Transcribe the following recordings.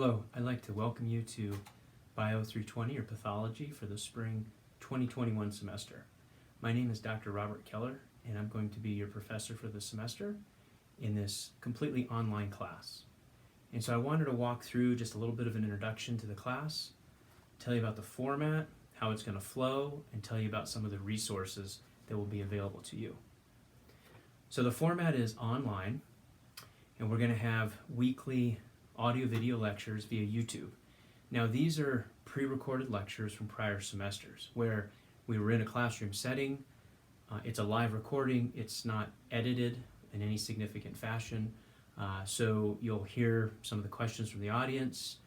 Hello, I'd like to welcome you to Bio 320 or Pathology for the spring 2021 semester. My name is Dr. Robert Keller and I'm going to be your professor for the semester in this completely online class. And so I wanted to walk through just a little bit of an introduction to the class, tell you about the format, how it's going to flow, and tell you about some of the resources that will be available to you. So the format is online, and we're going to have weekly audio-video lectures via YouTube. Now these are pre-recorded lectures from prior semesters where we were in a classroom setting. It's a live recording. It's not edited in any significant fashion. So you'll hear some of the questions from the audience.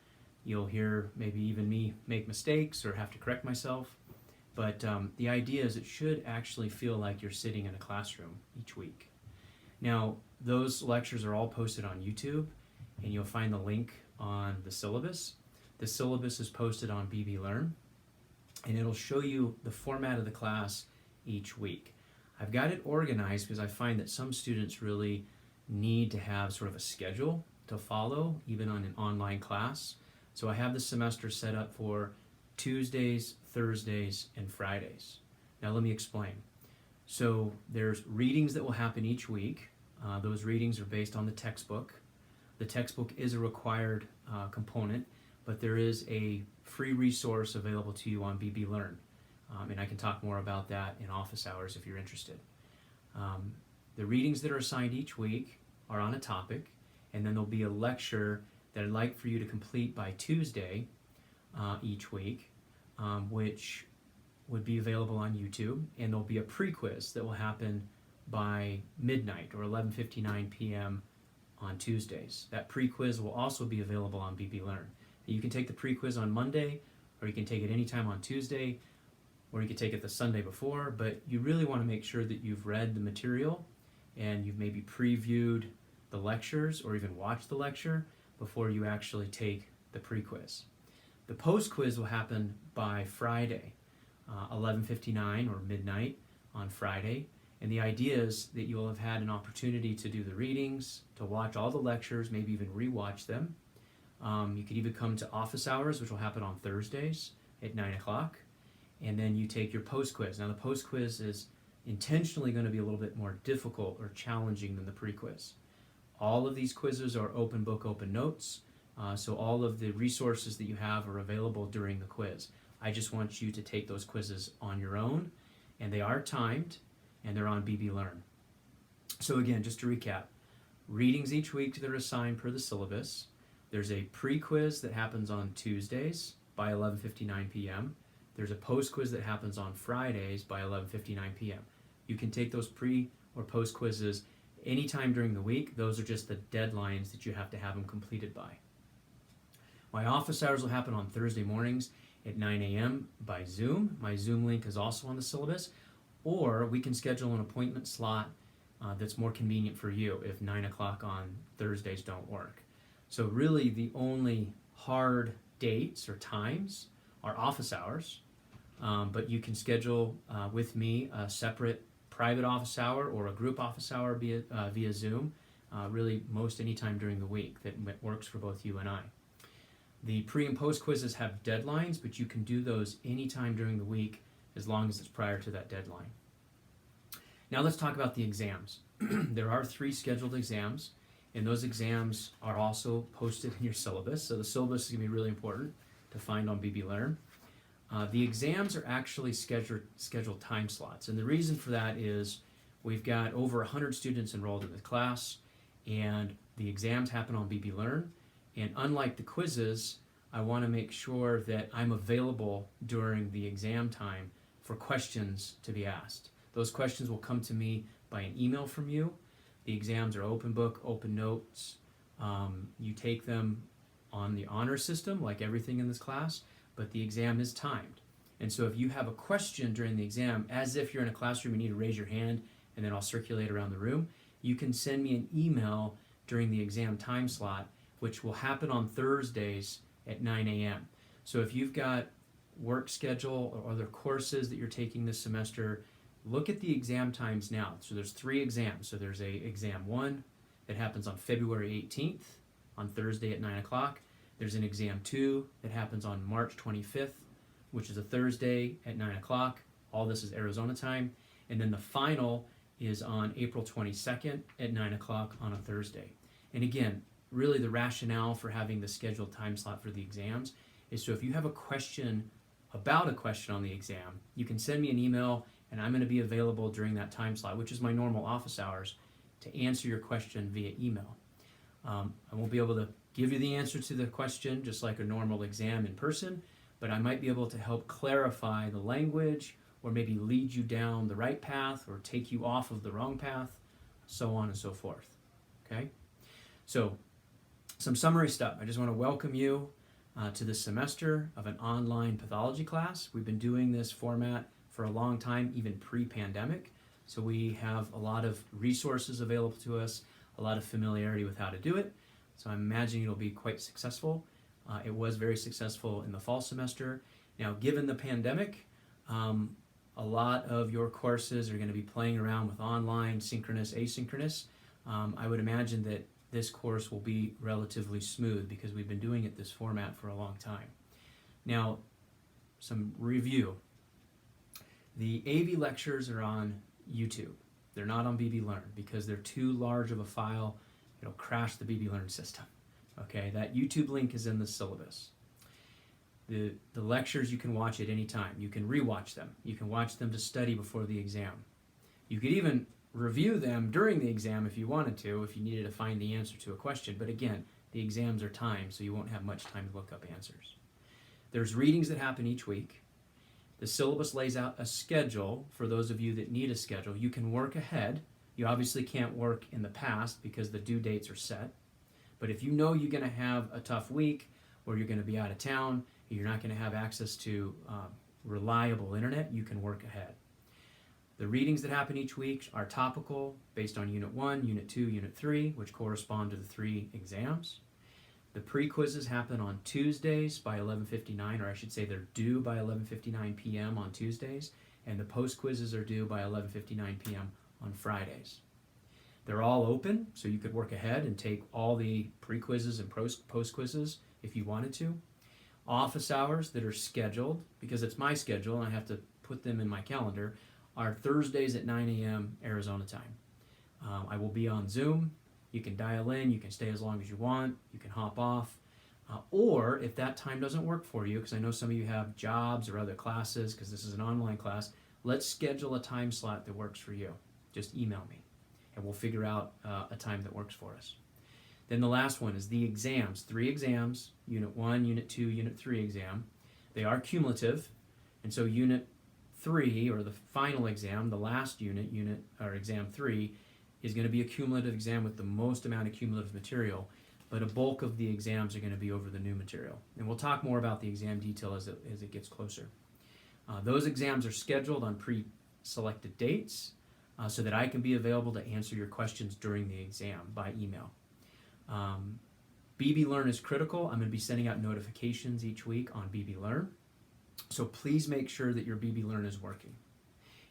You'll hear maybe even me make mistakes or have to correct myself. But the idea is it should actually feel like you're sitting in a classroom each week. Now those lectures are all posted on YouTube, and you'll find the link on the syllabus. The syllabus is posted on BB Learn, and it'll show you the format of the class each week. I've got it organized because I find that some students really need to have sort of a schedule to follow, even on an online class. So I have the semester set up for Tuesdays, Thursdays, and Fridays. Now let me explain. So there's readings that will happen each week. Those readings are based on the textbook. The textbook is a required component, but there is a free resource available to you on BB Learn, and I can talk more about that in office hours if you're interested. The readings that are assigned each week are on a topic, and then there'll be a lecture that I'd like for you to complete by Tuesday each week, which would be available on YouTube, and there'll be a pre-quiz that will happen by midnight or 11:59 p.m. on Tuesdays. That pre-quiz will also be available on BB Learn. You can take the pre-quiz on Monday, or you can take it anytime on Tuesday, or you can take it the Sunday before, but you really want to make sure that you've read the material and you've maybe previewed the lectures or even watched the lecture before you actually take the pre-quiz. The post-quiz will happen by Friday, 11:59 or midnight on Friday. And the idea is that you'll have had an opportunity to do the readings, to watch all the lectures, maybe even re-watch them. You could even come to office hours, which will happen on Thursdays at 9 o'clock. And then you take your post-quiz. Now the post-quiz is intentionally going to be a little bit more difficult or challenging than the pre-quiz. All of these quizzes are open book, open notes. So all of the resources that you have are available during the quiz. I just want you to take those quizzes on your own, and they are timed, and they're on BB Learn. So again, just to recap, readings each week that are assigned per the syllabus. There's a pre-quiz that happens on Tuesdays by 11:59 p.m. There's a post-quiz that happens on Fridays by 11:59 p.m. You can take those pre or post-quizzes anytime during the week. Those are just the deadlines that you have to have them completed by. My office hours will happen on Thursday mornings at 9 a.m. by Zoom. My Zoom link is also on the syllabus. Or we can schedule an appointment slot that's more convenient for you if 9 o'clock on Thursdays don't work. So really the only hard dates or times are office hours, but you can schedule with me a separate private office hour or a group office hour via Zoom, really most any time during the week that works for both you and I. The pre and post quizzes have deadlines, but you can do those anytime during the week as long as it's prior to that deadline. Now let's talk about the exams. There are 3 scheduled exams, and those exams are also posted in your syllabus. So the syllabus is going to be really important to find on BB Learn. The exams are actually scheduled time slots, and the reason for that is we've got over 100 students enrolled in the class, and the exams happen on BB Learn. And unlike the quizzes, I want to make sure that I'm available during the exam time for questions to be asked. Those questions will come to me by an email from you. The exams are open book, open notes. You take them on the honor system, like everything in this class, but the exam is timed. And so if you have a question during the exam, as if you're in a classroom, you need to raise your hand, and then I'll circulate around the room. You can send me an email during the exam time slot, which will happen on Thursdays at 9 a.m. So if you've got work schedule or other courses that you're taking this semester, look at the exam times now. So there's 3 exams. So there's exam 1 that happens on February 18th on Thursday at 9 o'clock. There's an exam 2 that happens on March 25th, which is a Thursday at 9 o'clock. All this is Arizona time. And then the final is on April 22nd at 9 o'clock on a Thursday. And again, really the rationale for having the scheduled time slot for the exams is so if you have a question about a question on the exam, you can send me an email and I'm going to be available during that time slot, which is my normal office hours, to answer your question via email. I won't be able to give you the answer to the question just like a normal exam in person, but I might be able to help clarify the language or maybe lead you down the right path or take you off of the wrong path, so on and so forth. Okay? So, some summary stuff. I just want to welcome you to this semester of an online pathology class. We've been doing this format for a long time, even pre-pandemic. So we have a lot of resources available to us, a lot of familiarity with how to do it. So I'm imagining it'll be quite successful. It was very successful in the fall semester. Now, given the pandemic, a lot of your courses are going to be playing around with online, synchronous, asynchronous. I would imagine that this course will be relatively smooth because we've been doing it this format for a long time. Now, some review. The AV lectures are on YouTube. They're not on BB Learn because they're too large of a file. It'll crash the BB Learn system. Okay, that YouTube link is in the syllabus. The lectures you can watch at any time. You can rewatch them. You can watch them to study before the exam. You could even review them during the exam if you wanted to, if you needed to find the answer to a question. But again, the exams are timed, so you won't have much time to look up answers. There's readings that happen each week. The syllabus lays out a schedule for those of you that need a schedule. You can work ahead. You obviously can't work in the past because the due dates are set. But if you know you're going to have a tough week or you're going to be out of town, you're not going to have access to reliable internet, you can work ahead. The readings that happen each week are topical, based on Unit 1, Unit 2, Unit 3, which correspond to the 3 exams. The pre-quizzes happen on Tuesdays by 11:59, or I should say they're due by 11:59 p.m. on Tuesdays, and the post-quizzes are due by 11:59 p.m. on Fridays. They're all open, so you could work ahead and take all the pre-quizzes and post-quizzes if you wanted to. Office hours that are scheduled, because it's my schedule and I have to put them in my calendar, are Thursdays at 9 a.m. Arizona time. I will be on Zoom. You can dial in, you can stay as long as you want, you can hop off. Or if that time doesn't work for you, because I know some of you have jobs or other classes, because this is an online class, let's schedule a time slot that works for you. Just email me and we'll figure out a time that works for us. Then the last one is the exams. 3 exams, Unit 1, Unit 2, Unit 3 exam. They are cumulative, and so Unit 3, or the final exam, the last unit, or exam 3, is going to be a cumulative exam with the most amount of cumulative material, but a bulk of the exams are going to be over the new material. And we'll talk more about the exam detail as it gets closer. Those exams are scheduled on pre-selected dates so that I can be available to answer your questions during the exam by email. BB Learn is critical. I'm going to be sending out notifications each week on BB Learn. So please make sure that your BB Learn is working.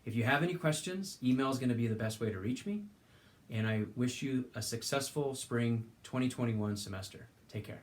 If you have any questions, email is going to be the best way to reach me. And I wish you a successful spring 2021 semester. Take care.